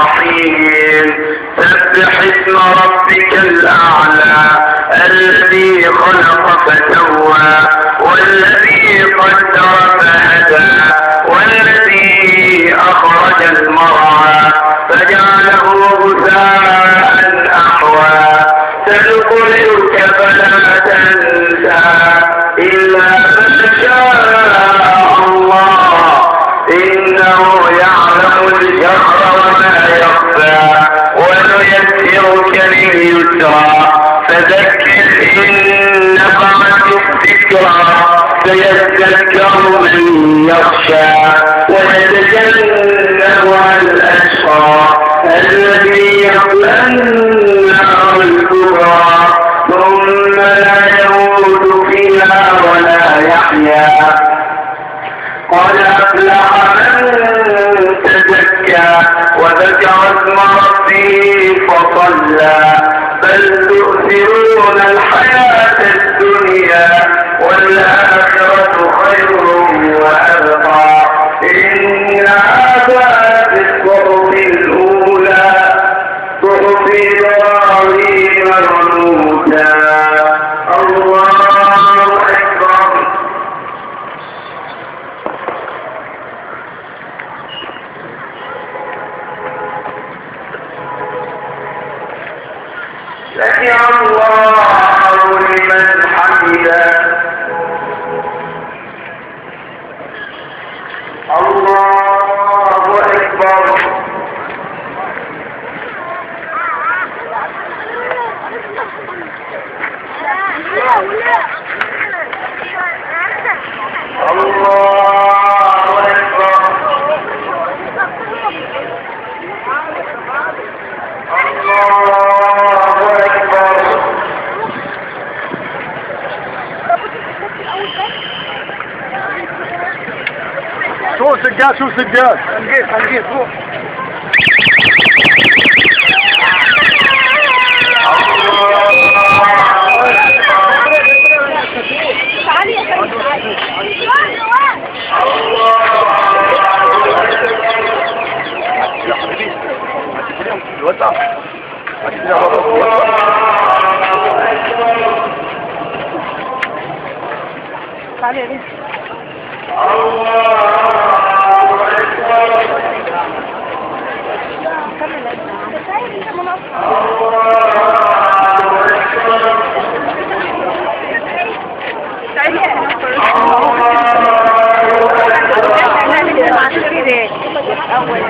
الرحيم. سبح اسم ربك الأعلى الذي خلق فسوى والذي قدر فهدى والذي أخرج المرعى فجعله غثاء أحوى. سنقرئك فلا تنسى إلا ما شاء الله إنه يعلم الجهر وما يخفى ونيسرك لليسرى فذكر إن نفعت الذكرى سيذكر من يخشى ويتجنبها الأشقى الذي يصلى النار الكبرى ثم لا يموت فيها ولا يحيا. قد أفلح من تزكى وذكر اسم ربه فصلى بل تؤثرون الحياة الدنيا والآخرة خير وأبقى إن هذا في الصحف الأولى صحف إبراهيم وموسى. الله أكبر. سمع الله لمن حمده. الله أكبر. شو سجاد شو سجاد هنجيب روح. أول